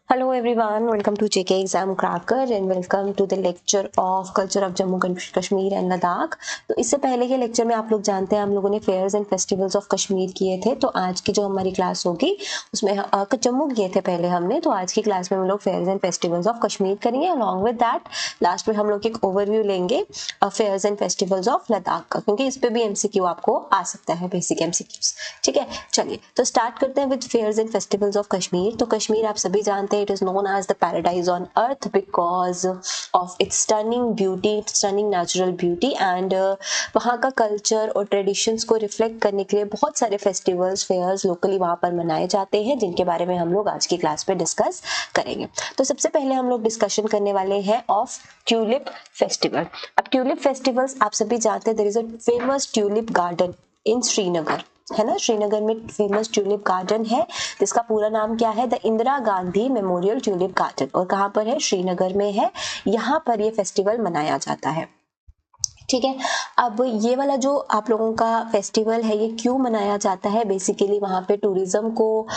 Hello everyone, welcome to JK Exam Cracker and welcome to the lecture of Culture of Jammu Kashmir and Ladakh। तो इससे पहले के lecture में आप लोग जानते हैं हम लोगों ने fairs and festivals of Kashmir किए थे। तो आज की जो हमारी क्लास होगी उसमें जम्मू किए थे पहले हमने, तो आज की क्लास में हम लोग fairs and festivals of Kashmir करेंगे। अलॉन्ग विद दैट लास्ट में हम लोग एक ओवरव्यू लेंगे fairs and festivals of Ladakh का, क्योंकि इस पे भी एमसीक्यू आपको आ सकता है, बेसिक एमसीक्यूज। ठीक है, चलिए तो स्टार्ट करते हैं with fairs and festivals of Kashmir. तो कश्मीर आप सभी जानते हैं it is known as the paradise on earth because of its stunning beauty, stunning natural beauty and वहाँ का कल्चर और ट्रेडिशंस को रिफ्लेक्ट करने के लिए बहुत सारे फेस्टिवल्स फेयर्स लोकली वहाँ पर मनाए जाते हैं, जिनके बारे में हम लोग आज की क्लास में डिस्कस करेंगे। तो सबसे पहले हम लोग डिस्कशन करने वाले हैं ऑफ ट्यूलिप फेस्टिवल। अब ट्यूलिप फेस्टिवल्स आप सभी जानते हैं, there is a famous tulip garden in Srinagar, है ना। श्रीनगर में फेमस ट्यूलिप गार्डन है जिसका पूरा नाम क्या है, the Indira Gandhi memorial tulip garden, और कहाँ पर है, श्रीनगर में है। यहाँ पर ये फेस्टिवल मनाया जाता है। ठीक है, अब ये वाला जो आप लोगों का फेस्टिवल है ये क्यों मनाया जाता है, बेसिकली वहाँ पे टूरिज्म को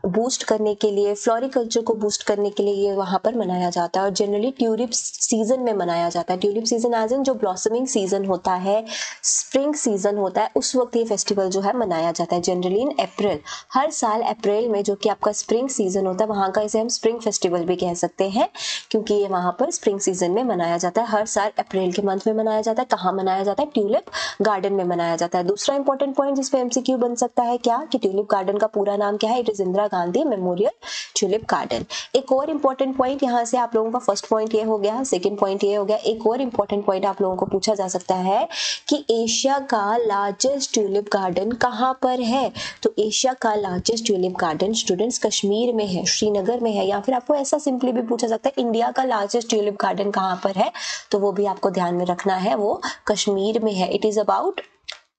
बूस्ट करने के लिए, फ्लोरिकल्चर को बूस्ट करने के लिए ये वहाँ पर मनाया जाता है। और जनरली ट्यूलिप सीजन में मनाया जाता है। ट्यूलिप सीजन एज इन जो ब्लॉसमिंग सीजन होता है, स्प्रिंग सीजन होता है, उस वक्त ये फेस्टिवल जो है मनाया जाता है, जनरली इन अप्रैल। हर साल अप्रैल में जो कि आपका स्प्रिंग सीजन होता है, वहाँ का इसे हम स्प्रिंग फेस्टिवल भी कह सकते हैं, क्योंकि ये वहाँ पर स्प्रिंग सीजन में मनाया जाता है। हर साल अप्रैल के मंथ में मनाया जाता है। कहाँ मनाया जाता है, ट्यूलिप गार्डन में मनाया जाता है। दूसरा इंपॉर्टेंट पॉइंट जिसपे एमसीक्यू बन सकता है क्या, कि ट्यूलिप गार्डन का पूरा नाम क्या है, it is Indira Gandhi memorial tulip garden. एक और इंपॉर्टेंट पॉइंट यहाँ से आप लोगों का, फर्स्ट पॉइंट ये हो गया, सेकंड पॉइंट ये हो गया। एक और इंपॉर्टेंट पॉइंट आप लोगों को पूछा जा सकता है कि एशिया का लार्जेस्ट ट्यूलिप गार्डन कहाँ पर है। तो एशिया का largest tulip garden students Kashmir में है, श्रीनगर में है। या फिर आपको ऐसा सिंपली भी पूछा सकता है इंडिया का लार्जेस्ट ट्यूलिप गार्डन कहाँ पर है, तो वो भी आपको ध्यान में रखना है, वो कश्मीर में है। It is about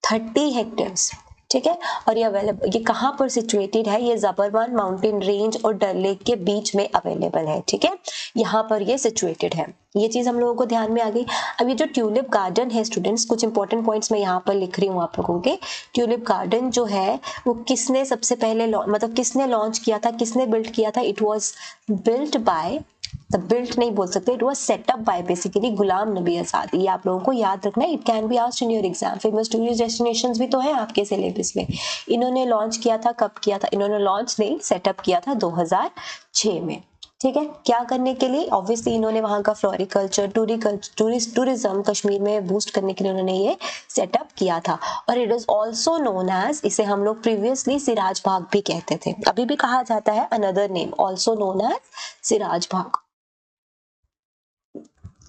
30 hectares. ठीक है, और ये कहाँ पर सिचुएटेड है, ये जबरवान माउंटेन रेंज और डल लेक के बीच में अवेलेबल है। ठीक है, यहाँ पर ये सिचुएटेड है। ये चीज हम लोगों को ध्यान में आ गई। अब ये जो ट्यूलिप गार्डन है स्टूडेंट्स, कुछ इंपॉर्टेंट पॉइंट्स मैं यहाँ पर लिख रही हूँ आप लोगों के। ट्यूलिप गार्डन जो है वो किसने सबसे पहले मतलब किसने लॉन्च किया था, किसने बिल्ड किया था, it was built by, built नहीं बोल सकते, it was set up by basically Ghulam Nabi Azad. ये आप लोगों को याद रखना है, it can be asked in your exam. Famous tourist destinations भी तो है आपके सिलेबस में। इन्होंने लॉन्च किया था, कब किया था, इन्होंने लॉन्च नहीं सेटअप किया था 2006 में। ठीक है, क्या करने के लिए, ऑब्वियसली इन्होंने वहां का फ्लोरिकल्चर टूरिज्म कश्मीर में बूस्ट करने के लिए उन्होंने ये सेटअप किया था। और it is also known as, इसे हम लोग प्रीवियसली सिराज बाग भी कहते थे, अभी भी कहा जाता है, another name also known as Siraj Bagh.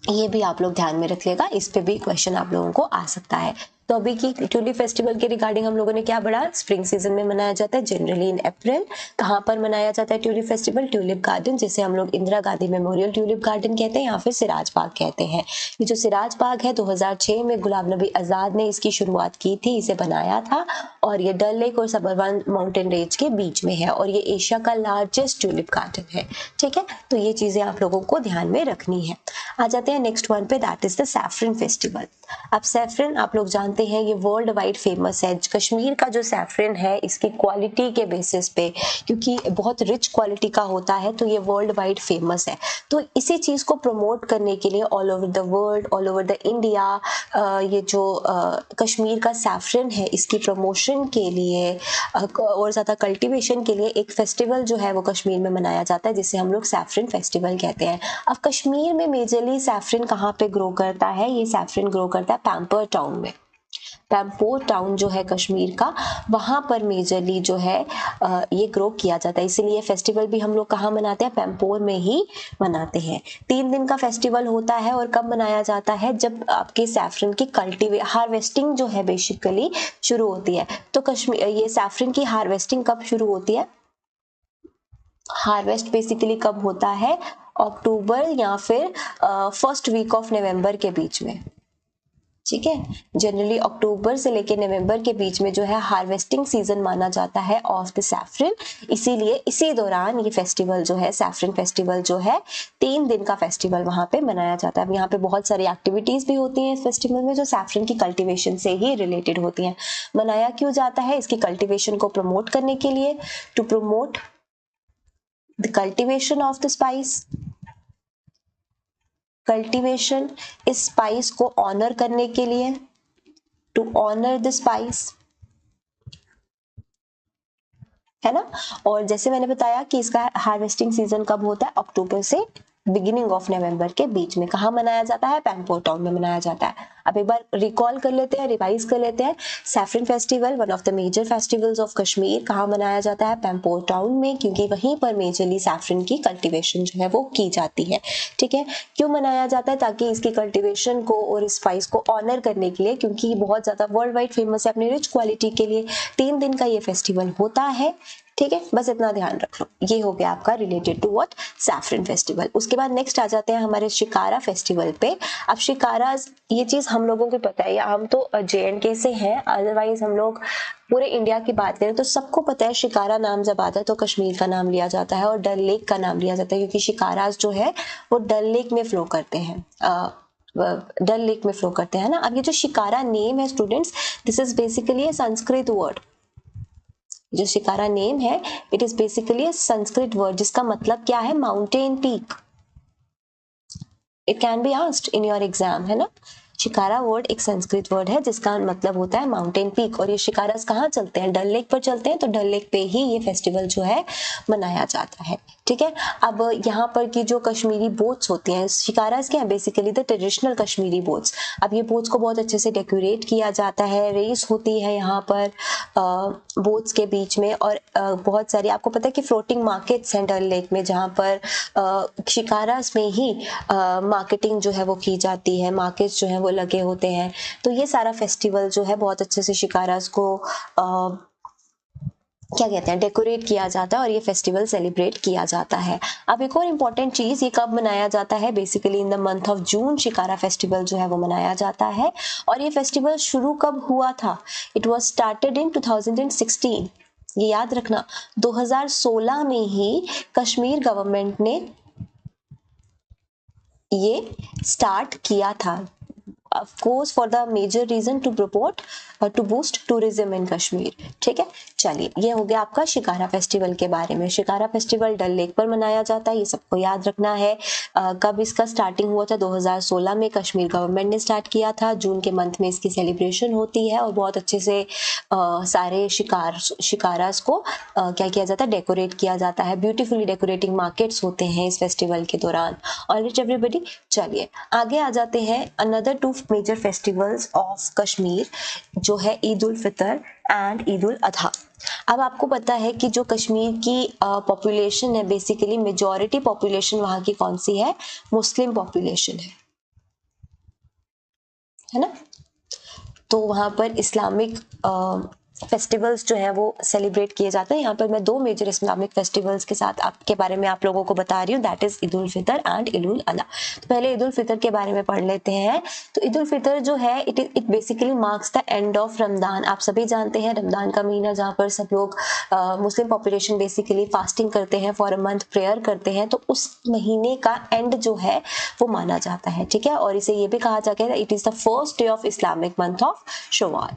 ये भी आप लोग ध्यान में रखिएगा, इस पे भी क्वेश्चन आप लोगों को आ सकता है। तो अभी की ट्यूलिप फेस्टिवल के रिगार्डिंग हम लोगों ने क्या पढ़ा, स्प्रिंग सीजन में मनाया जाता है, जनरली इन अप्रैल। कहाँ पर मनाया जाता है ट्यूलिप फेस्टिवल, ट्यूलिप गार्डन, जिसे हम लोग Indira Gandhi memorial tulip garden कहते हैं या फिर सिराज बाग कहते हैं। ये जो सिराज बाग है 2006 में गुलाम नबी आजाद ने इसकी शुरुआत की थी, इसे बनाया था, और ये डल लेक और सबरवान माउंटेन रेंज के बीच में है, और ये एशिया का लार्जेस्ट ट्यूलिप गार्डन है। ठीक है, तो ये चीजें आप लोगों को ध्यान में रखनी है। आ जाते हैं नेक्स्ट वन पे, that is the saffron festival. अब सैफरन आप लोग जानते हैं ये वर्ल्ड वाइड फेमस है। कश्मीर का जो सैफरन है इसकी क्वालिटी के बेसिस पे, क्योंकि बहुत रिच क्वालिटी का होता है, तो ये वर्ल्ड वाइड फेमस है। तो इसी चीज को प्रमोट करने के लिए all over the world, all over the India, ये जो कश्मीर का सैफरन है इसकी प्रमोशन के लिए और ज्यादा कल्टीवेशन के लिए एक फेस्टिवल जो है वो कश्मीर में मनाया जाता है, जिसे हम लोग सैफरन फेस्टिवल कहते हैं। अब कश्मीर में मेजरली सैफरन कहाँ पे ग्रो करता है, ये सैफरन ग्रो करता है पैम्पर टाउन में। पैम्पोर टाउन जो है कश्मीर का, वहां पर मेजरली जो है ये ग्रो किया जाता है। इसीलिए फेस्टिवल भी हम लोग कहाँ मनाते हैं, पैम्पोर में ही मनाते हैं। 3 दिन का फेस्टिवल होता है, और कब मनाया जाता है, जब आपके सैफरन की हार्वेस्टिंग जो है बेसिकली शुरू होती है। तो कश्मीर ये सैफरन की हार्वेस्टिंग कब शुरू होती है, हार्वेस्ट बेसिकली कब होता है, अक्टूबर या फिर फर्स्ट वीक ऑफ नवंबर के बीच में। ठीक है, जनरली अक्टूबर से लेकर नवंबर के बीच में जो है हार्वेस्टिंग सीजन माना जाता है ऑफ द सैफरन। इसीलिए इसी दौरान ये फेस्टिवल जो है, सैफरन फेस्टिवल जो है, 3 दिन का फेस्टिवल वहां पे मनाया जाता है। यहाँ पे बहुत सारी एक्टिविटीज भी होती हैं इस फेस्टिवल में, जो सैफरन की कल्टीवेशन से ही रिलेटेड होती हैं। मनाया क्यों जाता है, इसकी कल्टीवेशन को प्रमोट करने के लिए, to promote the cultivation of the spice, cultivation इस स्पाइस को ऑनर करने के लिए, टू ऑनर द स्पाइस, है ना। और जैसे मैंने बताया कि इसका हार्वेस्टिंग सीजन कब होता है, अक्टूबर से बिगिनिंग ऑफ नवंबर के बीच में। कहाँ मनाया जाता है, पैम्पोर टाउन में मनाया जाता है। अब एक बार रिकॉल कर लेते हैं, रिवाइज कर लेते हैं। Saffron festival, one of the major festivals of Kashmir, कहाँ मनाया जाता है, पैम्पोर टाउन में, क्योंकि वहीं पर मेजरली सैफरन की कल्टीवेशन जो है वो की जाती है। ठीक है, क्यों मनाया जाता है, ताकि इसकी कल्टीवेशन को और स्पाइस को ऑनर करने के लिए, क्योंकि बहुत ज्यादा वर्ल्ड वाइड फेमस है अपनी रिच क्वालिटी के लिए। 3 दिन का ये फेस्टिवल होता है। ठीक है, बस इतना ध्यान रख लो। ये हो गया आपका related to what, saffron festival. उसके बाद नेक्स्ट आ जाते हैं हमारे शिकारा फेस्टिवल पे। अब शिकारा, ये चीज हम लोगों को पता है, हम तो JNK से हैं, अदरवाइज हम लोग पूरे इंडिया की बात करें तो सबको पता है शिकारा नाम जब आता है तो कश्मीर का नाम लिया जाता है और डल लेक का नाम लिया जाता है, क्योंकि शिकाराज जो है वो डल लेक में फ्लो करते हैं, डल लेक में फ्लो करते हैं ना। अब ये जो शिकारा नेम है students, this is basically A Sanskrit word. जो शिकारा नेम है, it is basically Sanskrit word, जिसका मतलब क्या है, mountain peak. It can be asked in your exam, है ना। शिकारा वर्ड एक संस्कृत वर्ड है जिसका मतलब होता है माउंटेन पीक। और ये शिकारास कहाँ चलते हैं, डल लेक पर चलते हैं, तो डल लेक पे ही ये फेस्टिवल जो है मनाया जाता है। ठीक है, अब यहाँ पर की जो कश्मीरी बोट्स होती हैं, शिकारास क्या है, basically the traditional Kashmiri boats. अब ये बोट्स को बहुत अच्छे से डेकोरेट किया जाता है, रेस होती है यहाँ पर बोट्स के बीच में, और बहुत सारी, आपको पता है कि फ्लोटिंग मार्केट्स हैं डल लेक में, जहाँ पर शिकारास में ही मार्केटिंग जो है वो की जाती है, मार्केट्स जो है वो लगे होते हैं। तो ये सारा फेस्टिवल जो है बहुत अच्छे से शिकारास को क्या कहते हैं, डेकोरेट किया जाता है और ये फेस्टिवल सेलिब्रेट किया जाता है। अब एक और इम्पॉर्टेंट चीज, ये कब मनाया जाता है, basically in the month of June shikara festival जो है वो मनाया जाता है। और ये फेस्टिवल शुरू कब हुआ था, इट वॉज स्टार्टेड इन 2016। ये याद रखना, 2016 में ही कश्मीर गवर्नमेंट ने ये स्टार्ट किया था, of course for the major reason to promote to boost tourism in Kashmir. ठीक है, चलिए ये हो गया आपका शिकारा फेस्टिवल के बारे में। शिकारा फेस्टिवल डल लेक पर मनाया जाता है, ये सबको याद रखना है। कब इसका स्टार्टिंग हुआ था, 2016 में कश्मीर गवर्नमेंट ने स्टार्ट किया था। जून के मंथ में इसकी सेलिब्रेशन होती है और बहुत अच्छे से सारे शिकारास को क्या किया जाता है, डेकोरेट किया जाता है। ब्यूटीफुली डेकोरेटिंग मार्केट्स होते हैं इस फेस्टिवल के दौरान। ऑलराइट एवरीबॉडी, चलिए आगे आ जाते हैं। Another 2 major festivals of Kashmir जो है ईद उल फितर एंड ईद उल अधा। अब आपको पता है कि जो कश्मीर की पॉपुलेशन है, बेसिकली मेजॉरिटी पॉपुलेशन वहां की कौन सी है, मुस्लिम पॉपुलेशन है ना। तो वहां पर इस्लामिक फेस्टिवल्स जो है वो सेलिब्रेट किए जाते हैं। यहाँ पर मैं 2 मेजर इस्लामिक फेस्टिवल्स के साथ आपके बारे में आप लोगों को बता रही हूँ, that is Eid ul Fitr and Eid ul Adha. तो पहले ईद उल फितर के बारे में पढ़ लेते हैं। तो ईद उल फितर जो है, it basically marks the end of Ramadan. आप सभी जानते हैं रमदान का महीना, जहाँ पर सब लोग मुस्लिम पॉपुलेशन बेसिकली फास्टिंग करते हैं, फॉर अ मंथ प्रेयर करते हैं, तो उस महीने का एंड जो है वो माना जाता है। ठीक है, और इसे ये भी कहा जाता है it is the first day of Islamic month of Shawwal.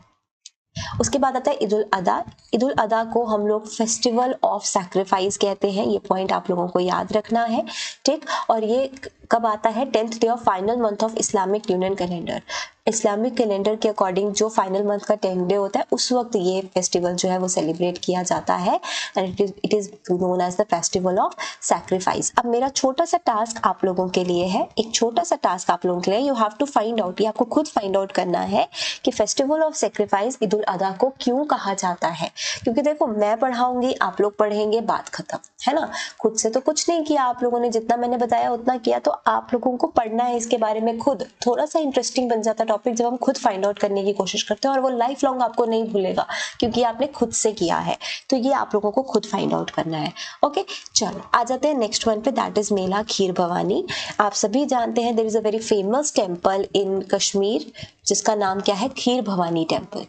उसके बाद आता है ईद उल अदा। ईद उल अदा को हम लोग फेस्टिवल ऑफ सैक्रिफाइस कहते हैं, ये पॉइंट आप लोगों को याद रखना है। ठीक, और ये कब आता है, 10th day of final month of Islamic union calendar. Islamic calendar के अकॉर्डिंग जो फाइनल मंथ का 10th डे होता है, उस वक्त ये फेस्टिवल जो है वो सेलिब्रेट किया जाता है and it is known as the festival of sacrifice. अब मेरा छोटा सा टास्क आप लोगों के लिए है, एक छोटा सा टास्क आप लोगों के लिए, you have to find out, ये आपको खुद फाइंड आउट करना है कि festival of sacrifice Eid ul Adha को क्यों कहा जाता है। क्योंकि देखो, मैं पढ़ाऊंगी, आप लोग पढ़ेंगे, बात खत्म, है ना। खुद से तो कुछ नहीं किया आप लोगों ने, जितना मैंने बताया उतना किया, तो आप लोगों को पढ़ना है इसके बारे में खुद। थोड़ा सा इंटरेस्टिंग बन जाता टॉपिक जब हम खुद फाइंड आउट करने की कोशिश करते हैं, और वो लाइफ लॉन्ग आपको नहीं भूलेगा क्योंकि आपने खुद से किया है। तो ये आप लोगों को खुद फाइंड आउट करना है। ओके, चलो आ जाते हैं नेक्स्ट वन पे, दैट इज मेला खीर भवानी। आप सभी जानते हैं there is a very famous temple in Kashmir जिसका नाम क्या है, खीर भवानी टेम्पल,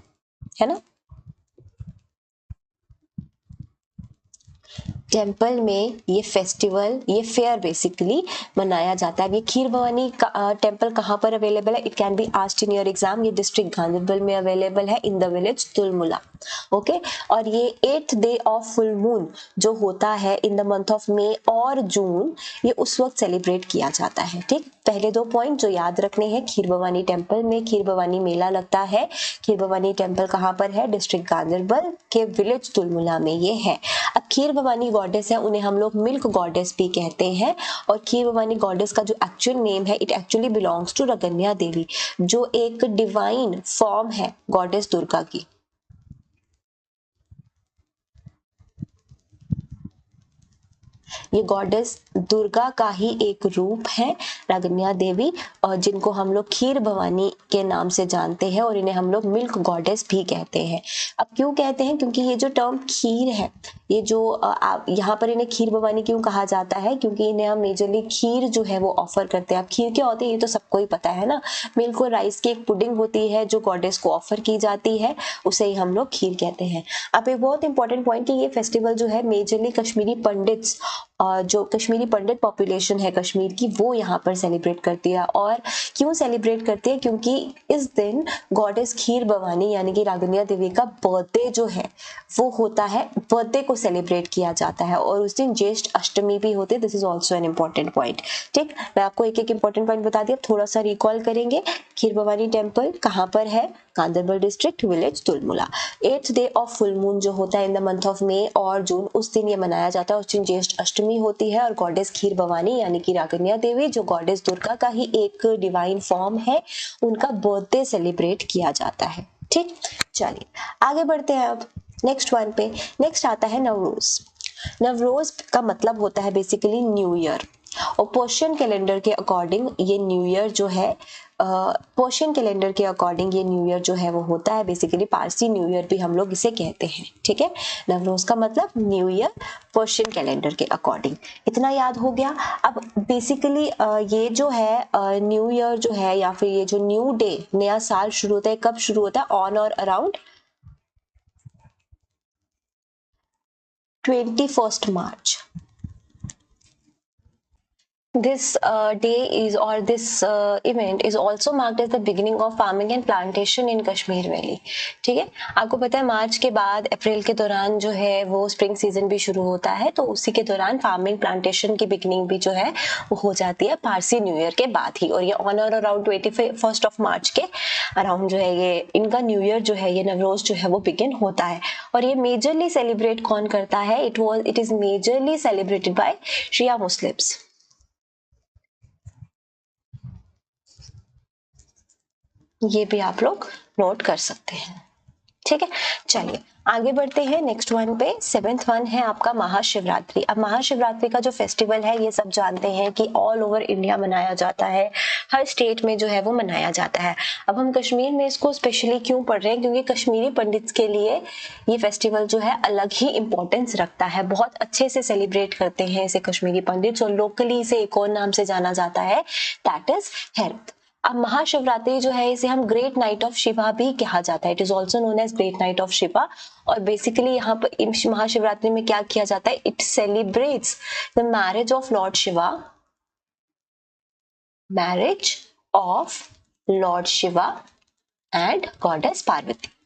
है ना। टेम्पल में ये फेस्टिवल, ये फेयर बेसिकली मनाया जाता है। ये खीर भवानी का टेम्पल कहाँ पर अवेलेबल है? It can be asked in your exam. ये डिस्ट्रिक्ट गांधरबल में अवेलेबल है in the village Tulmulla. Okay और ये 8th day of full moon जो होता है इन द मंथ ऑफ मई और जून, ये उस वक्त सेलिब्रेट किया जाता है। ठीक, पहले 2 पॉइंट जो याद रखने हैं, खीर भवानी टेम्पल में खीर भवानी मेला लगता है। खीर भवानी टेम्पल कहाँ पर है? डिस्ट्रिक्ट गांधरबल के विलेज तुलमुला में ये है। अब खीर भवानी गॉडेस है, उन्हें हम लोग मिल्क गॉडेस भी कहते हैं। और खीर भवानी गॉडेस का जो एक्चुअल नेम है, इट एक्चुअली बिलोंग्स टू रगन्या देवी, जो एक डिवाइन फॉर्म है गॉडेस दुर्गा की। ये गॉडेस दुर्गा का ही एक रूप है, रागन्या देवी, और जिनको हम लोग खीर भवानी के नाम से जानते हैं और इन्हें हम लोग मिल्क गॉडेस भी कहते हैं। अब क्यों कहते हैं? क्योंकि ये जो टर्म खीर है, ये जो यहाँ पर इन्हें खीर भवानी क्यों कहा जाता है? क्योंकि इन्हें हम मेजरली खीर जो है वो ऑफर करते हैं। अब खीर क्या होती है ये तो सबको ही पता है ना, मिल्क और राइस की एक पुडिंग होती है जो गॉडेस को ऑफर की जाती है, उसे ही हम लोग खीर कहते हैं। अब एक बहुत इंपॉर्टेंट पॉइंट कि ये फेस्टिवल जो है मेजरली कश्मीरी पंडित्स, जो कश्मीरी पंडित पॉपुलेशन है कश्मीर की, वो यहाँ पर सेलिब्रेट करती है। और क्यों सेलिब्रेट करती है? क्योंकि इस दिन गॉडेस खीर भवानी यानी कि रागन्या देवी का बर्थडे जो है वो होता है, बर्थडे को सेलिब्रेट किया जाता है और उस दिन ज्येष्ठ अष्टमी भी होती है। This is also an important point. ठीक, मैं आपको एक एक इंपॉर्टेंट पॉइंट बता दिया, थोड़ा सा रिकॉल करेंगे। खीर भवानी टेम्पल कहाँ पर है? Ganderbal district, village Tulmulla. 8th day of full moon जो होता है इन द मंथ ऑफ मई और जून, उस दिन ये मनाया जाता है। उस दिन ज्येष्ठ अष्टमी होती है और गॉडेस खीर भवानी यानी कि रागन्या देवी, जो गॉडेस दुर्गा का ही एक डिवाइन फॉर्म है, उनका बर्थडे सेलिब्रेट किया जाता है। ठीक, चलिए आगे बढ़ते हैं अब नेक्स्ट वन पे। नेक्स्ट आता है नवरोज। नवरोज का मतलब होता है बेसिकली न्यू ईयर, और पर्शियन कैलेंडर के अकॉर्डिंग ये न्यू ईयर जो है, पर्शियन कैलेंडर के अकॉर्डिंग ये न्यू ईयर जो है वो होता है बेसिकली पारसी न्यू ईयर भी हम लोग इसे कहते हैं। ठीक है, नवरोज का मतलब न्यू ईयर पर्शियन कैलेंडर के अकॉर्डिंग, इतना याद हो गया। अब बेसिकली ये जो है न्यू ईयर जो है या फिर ये जो न्यू डे, नया साल शुरू होता है, कब शुरू होता है? ऑन और around 21st March. This day is or this event is also marked as the beginning of farming and plantation in Kashmir Valley. ठीक है, आपको पता है मार्च के बाद अप्रैल के दौरान जो है वो स्प्रिंग सीजन भी शुरू होता है, तो उसी के दौरान फार्मिंग प्लांटेशन की बिगिनिंग भी जो है वो हो जाती है पारसी न्यू ईयर के बाद ही। और ये ऑन और अराउंड 21st March के अराउंड जो है ये इनका न्यू ईयर जो है, ये नवरोज जो है वो बिगिन होता है। और ये मेजरली सेलिब्रेट कौन करता है? It is majorly celebrated by Shia Muslims. ये भी आप लोग नोट कर सकते हैं। ठीक है, चलिए आगे बढ़ते हैं नेक्स्ट वन पे। 7th वन है आपका महाशिवरात्रि। अब महाशिवरात्रि का जो फेस्टिवल है ये सब जानते हैं कि ऑल ओवर इंडिया मनाया जाता है, हर स्टेट में जो है वो मनाया जाता है। अब हम कश्मीर में इसको स्पेशली क्यों पढ़ रहे हैं? क्योंकि कश्मीरी पंडित्स के लिए ये फेस्टिवल जो है अलग ही इंपॉर्टेंस रखता है, बहुत अच्छे से सेलिब्रेट करते हैं इसे कश्मीरी पंडित्स, और लोकली इसे एक और नाम से जाना जाता है, दैट इज हेरत। अब महाशिवरात्रि जो है इसे हम ग्रेट नाइट ऑफ शिवा भी कहा जाता है, it is also known as great night of Shiva. और बेसिकली यहाँ पर महाशिवरात्रि में क्या किया जाता है? It celebrates the marriage of Lord Shiva, marriage of Lord Shiva and goddess Parvati.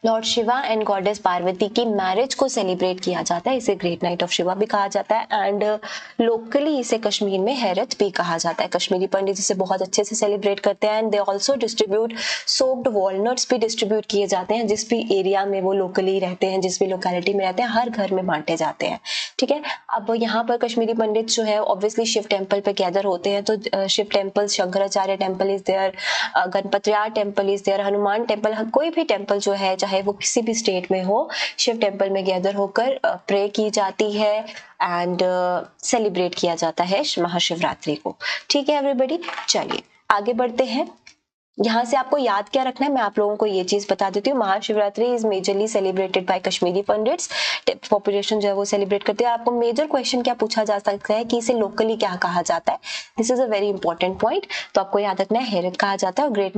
Lord Shiva and goddess Parvati की मैरिज को सेलिब्रेट किया जाता है, इसे ग्रेट नाइट ऑफ शिवा भी कहा जाता है। एंड लोकली इसे कश्मीर में हेरत भी कहा जाता है। कश्मीरी पंडित इसे बहुत अच्छे से सेलिब्रेट करते हैं and they also distribute soaked walnuts भी डिस्ट्रीब्यूट किए जाते हैं, जिस भी एरिया में वो लोकली रहते हैं, जिस भी लोकेलिटी में रहते हैं, हर घर में बांटे जाते हैं। ठीक है, अब यहाँ पर कश्मीरी पंडित जो है ऑब्वियसली शिव टेम्पल पे गैदर होते हैं, तो Shiv temple, Shankaracharya temple is there, Ganpatyar temple is there, Hanuman temple, कोई भी टेम्पल जो है चाहे वो किसी भी स्टेट में हो, शिव टेम्पल में गैदर होकर प्रे की जाती है एंड सेलिब्रेट किया जाता है महाशिवरात्रि को। ठीक है एवरीबॉडी, चलिए आगे बढ़ते हैं। यहाँ से आपको याद क्या रखना है, मैं आप लोगों को ये चीज बता देती हूँ। Mahashivratri is majorly celebrated bye Kashmiri pundits, population जो है वो सेलिब्रेट करती है। आपको मेजर क्वेश्चन क्या पूछा जा सकता है कि इसे लोकली क्या कहा जाता है, this is a very important point. तो आपको याद रखना है हेरत कहा जाता है और ग्रेट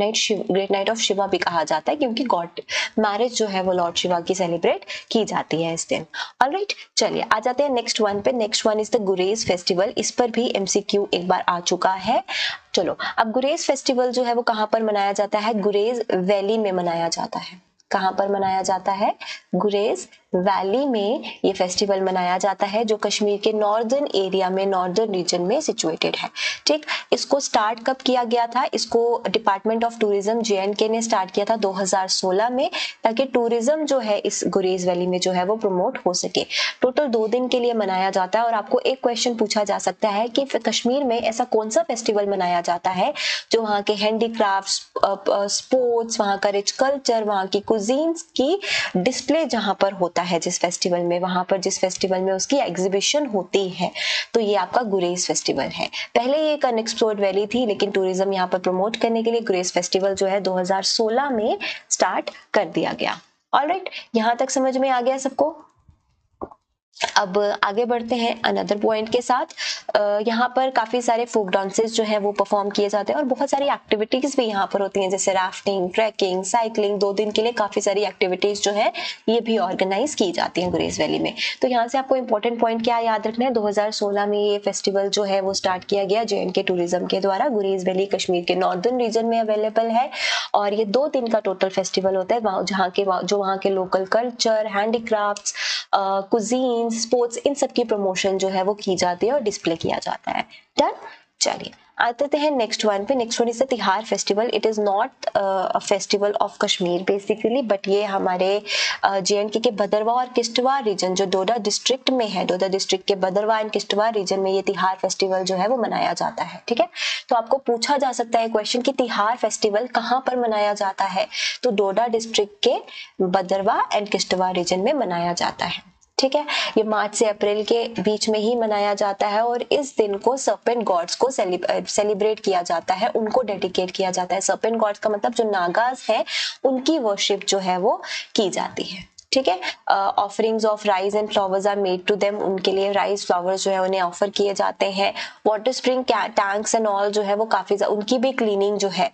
नाइट ऑफ शिवा भी कहा जाता है, क्योंकि गॉड मैरिज जो है वो लॉर्ड शिवा की सेलिब्रेट की जाती है इस दिन। ऑलराइट, चलिए आ जाते हैं नेक्स्ट वन पे। Next one is the Gurez festival. इस पर भी एमसीक्यू एक बार आ चुका है। चलो, अब गुरेज फेस्टिवल जो है वो कहाँ पर मनाया जाता है? गुरेज वैली में मनाया जाता है। कहाँ पर मनाया जाता है? गुरेज वैली में ये फेस्टिवल मनाया जाता है, जो कश्मीर के नॉर्दर्न एरिया में, नॉर्दर्न रीजन में सिचुएटेड है। ठीक, इसको स्टार्ट कब किया गया था? इसको डिपार्टमेंट ऑफ टूरिज्म JNK ने स्टार्ट किया था 2016 में, ताकि टूरिज्म जो है इस गुरेज वैली में जो है वो प्रमोट हो सके। टोटल 2 दिन के लिए मनाया जाता है। और आपको एक क्वेश्चन पूछा जा सकता है कि कश्मीर में ऐसा कौन सा फेस्टिवल मनाया जाता है जो वहाँ के हैंडीक्राफ्ट, स्पोर्ट्स, वहाँ का रिच कल्चर, वहाँ की कुजीन्स की डिस्प्ले जहाँ पर होता है, जिस फेस्टिवल में, वहां पर जिस फेस्टिवल में उसकी एग्जीबिशन होती है, तो ये आपका गुरेज फेस्टिवल है। पहले ये एक अनएक्सप्लोर्ड वैली थी, लेकिन टूरिज्म यहाँ पर प्रमोट करने के लिए गुरेज फेस्टिवल जो है 2016 में स्टार्ट कर दिया गया। ऑलराइट, यहां तक समझ में आ गया सबको? अब आगे बढ़ते हैं अनदर पॉइंट के साथ। यहाँ पर काफी सारे फोक डांसेस जो है वो परफॉर्म किए जाते हैं और बहुत सारी एक्टिविटीज भी यहाँ पर होती हैं, जैसे राफ्टिंग, ट्रैकिंग, साइकिलिंग। 2 दिन के लिए काफी सारी एक्टिविटीज जो है ये भी ऑर्गेनाइज की जाती हैं गुरेज वैली में। तो यहाँ से आपको इंपॉर्टेंट पॉइंट क्या याद रखना है? 2016 में ये फेस्टिवल जो है वो स्टार्ट किया गया JNK टूरिज्म के द्वारा। गुरेज वैली कश्मीर के नॉर्दर्न रीजन में अवेलेबल है और ये 2 दिन का टोटल फेस्टिवल होता है, जो वहाँ के local culture, handicrafts, cuisine, sports, इन सब की प्रमोशन जो है वो की जाती है और डिस्प्ले किया जाता है। डन, चलिए आते हैं नेक्स्ट वन पे। Next one is the Tihar festival. It is not a festival of Kashmir basically, but ये हमारे JNK के भदरवा और किश्तवाड़ रीजन, जो डोडा डिस्ट्रिक्ट में है, डोडा डिस्ट्रिक्ट के भदरवा एंड किश्तवाड़ रीजन में ये तिहार फेस्टिवल जो है वो मनाया जाता है। ठीक है, तो आपको पूछा जा सकता है क्वेश्चन कि तिहार फेस्टिवल कहाँ पर मनाया जाता है? तो डोडा डिस्ट्रिक्ट के भदरवा एंड किश्तवाड़ रीजन में मनाया जाता है। ठीक है, ये मार्च से अप्रैल के बीच में ही मनाया जाता है और इस दिन को सर्पेंट गॉड्स को सेलिब्रेट किया जाता है, उनको डेडिकेट किया जाता है। सर्पेंट गॉड्स का मतलब जो नागास है उनकी वर्शिप जो है वो की जाती है। ठीक है, offerings of rice and flowers are made to them, उनके लिए राइस फ्लावर्स जो है उन्हें ऑफर किए जाते हैं। Water spring tanks and all जो है वो काफी उनकी भी क्लीनिंग जो है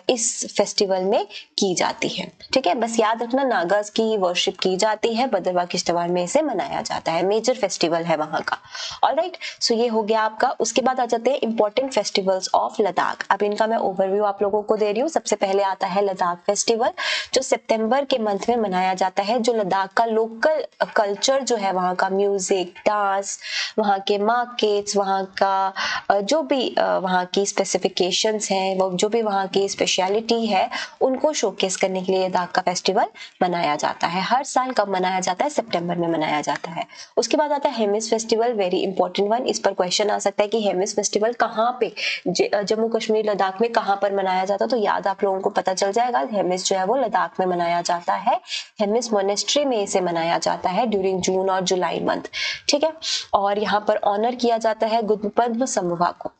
इस फेस्टिवल में की जाती है। ठीक है, बस याद रखना नागास की वर्शिप की जाती है, भद्रवा किश्तवाड़ में इसे मनाया जाता है, मेजर फेस्टिवल है वहां का। ऑलराइट, सो ये हो गया आपका। उसके बाद आ जाते हैं इंपॉर्टेंट फेस्टिवल्स ऑफ लद्दाख। अब इनका मैं ओवरव्यू आप लोगों को दे रही हूँ। सबसे पहले आता है लद्दाख फेस्टिवल, जो सितंबर के मंथ में मनाया जाता है, जो लद्दाख का लोकल कल्चर जो है, वहाँ का म्यूजिक, डांस, वहाँ के मार्केट्स, वहाँ का जो भी वहाँ की स्पेसिफिकेशंस हैं, वो जो भी वहाँ की स्पेशलिटी है, उनको शोकेस करने के लिए लद्दाख का फेस्टिवल मनाया जाता है। हर साल कब मनाया जाता है? सितंबर में मनाया जाता है। उसके बाद आता है Hemis festival, very important one. इस पर क्वेश्चन आ सकता है कि हेमिस फेस्टिवल कहाँ पे, जम्मू कश्मीर लद्दाख में कहाँ पर मनाया जाता है? तो याद आप लोगों को पता चल जाएगा, हेमिस जो है वो लद्दाख में मनाया जाता है। हेमिस मोनेस्ट्री में इसे मनाया जाता है ड्यूरिंग जून और जुलाई मंथ। ठीक है, और यहाँ पर ऑनर किया जाता है गुदपद्म समूह को।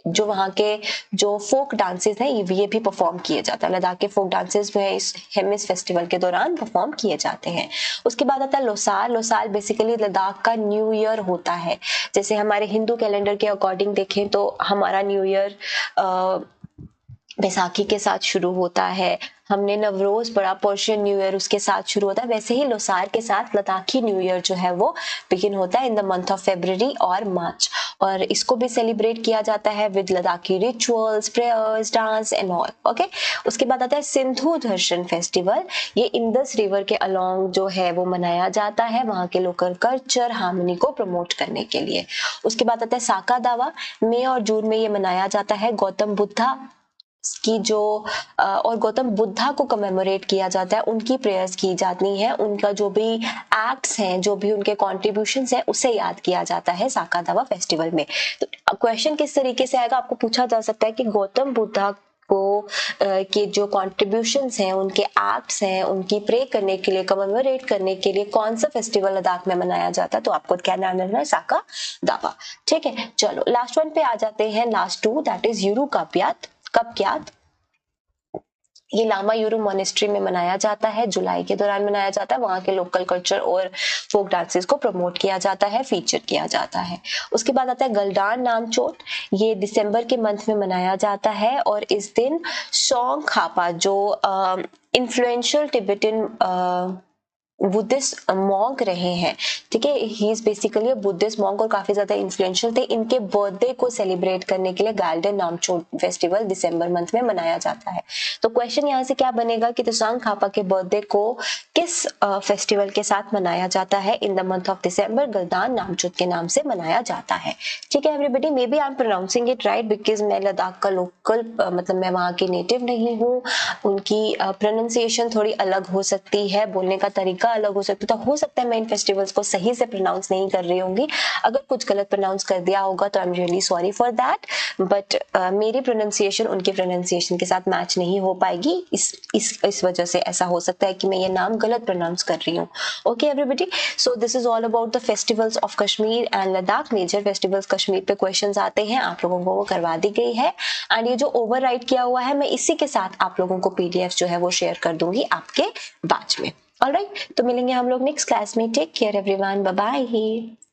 जो वहाँ के जो फोक डांसेस हैं ये भी परफॉर्म किए जाते हैं। लद्दाख के फोक डांसेस जो है इस हेमिस फेस्टिवल के दौरान परफॉर्म किए जाते हैं। उसके बाद आता है लोसार। लोसार बेसिकली लद्दाख का न्यू ईयर होता है। जैसे हमारे हिंदू कैलेंडर के अकॉर्डिंग देखें तो हमारा न्यू ईयर बैसाखी के साथ शुरू होता है, हमने नवरोज बड़ा पर्शियन न्यू ईयर उसके साथ शुरू होता है, वैसे ही लोसार के साथ लद्दाखी न्यू ईयर जो है वो बिगिन होता है in the month of February और मार्च। और इसको भी सेलिब्रेट किया जाता है with Ladakhi rituals, prayers, dance and all. Okay, उसके बाद आता है सिंधु दर्शन फेस्टिवल। ये इंडस रिवर के अलोंग जो है वो मनाया जाता है, वहाँ के लोकल कल्चर, हार्मनी को प्रमोट करने के लिए। उसके बाद आता है साका दावा। मई और जून में ये मनाया जाता है। गौतम बुद्धा की जो और गौतम बुद्धा को कमेमोरेट किया जाता है, उनकी प्रेयर्स की जाती हैं, उनका जो भी एक्ट्स हैं, जो भी उनके कॉन्ट्रीब्यूशंस हैं, उसे याद किया जाता है साका दावा फेस्टिवल में। तो क्वेश्चन किस तरीके से आएगा, आपको पूछा जा सकता है कि गौतम बुद्धा को के जो कॉन्ट्रीब्यूशंस हैं, उनके एक्ट्स हैं, उनकी प्रे करने के लिए, कमेमोरेट करने के लिए कौन सा फेस्टिवल लद्दाख में मनाया जाता है? तो आपको क्या ध्यान रखना है? साका दावा। ठीक है, चलो लास्ट वन पे आ जाते हैं, लास्ट टू, दैट इज यूरू कप्यात। कप्यात ये लामा यूरू मोनेस्ट्री में मनाया जाता है, जुलाई के दौरान मनाया जाता है। वहाँ के लोकल कल्चर और फोक डांसेस को प्रमोट किया जाता है, फीचर किया जाता है। उसके बाद आता है गलडान नामचोट, ये दिसंबर के मंथ में मनाया जाता है और इस दिन सॉन्ग खापा जो इन्फ्लुएंशियल टिबेटन बुद्धिस्ट मॉन्क रहे हैं, ठीक है, he is basically Buddhist monk और काफी ज्यादा इन्फ्लुएंशियल थे। इनके बर्थडे को सेलिब्रेट करने के लिए गाल्डन नामचोट फेस्टिवल दिसंबर मंथ में मनाया जाता है। तो क्वेश्चन यहाँ से क्या बनेगा कि तसांग खापा के बर्थडे को किस फेस्टिवल के साथ मनाया जाता है? In the month of December Galdan Namchot के नाम से मनाया जाता है। ठीक है everybody, maybe I am pronouncing it right because मैं लद्दाख का लोकल मतलब मैं वहाँ की नेटिव नहीं हूँ, उनकी प्रोनाउंसिएशन थोड़ी अलग हो सकती है, बोलने का तरीका अलग हो सकता है, तो हो सकता है मैं इन फेस्टिवल्स को सही से प्रोनाउंस नहीं कर रही होंगी। अगर कुछ गलत प्रोनाउंस कर दिया होगा तो I am really sorry for that, but मेरी प्रोनाउंसिएशन उनके प्रोनाउंसिएशन के साथ मैच नहीं हो पाएगी, इस वजह से ऐसा हो सकता है कि मैं ये नाम गलत प्रोनाउंस कर रही हूँ। Okay everybody, so this is all about the festivals of Kashmir and Ladakh. Major festivals Kashmir पे क्वेश्चंस आते हैं, आप लोगों को वो करवा दी गई है एंड ये जो ओवरराइट किया हुआ है मैं इसी के साथ आप लोगों को पीडीएफ जो है वो शेयर कर दूंगी आपके बैच में। ऑलराइट, तो मिलेंगे हम लोग नेक्स्ट क्लास में। Take care everyone, bye bye.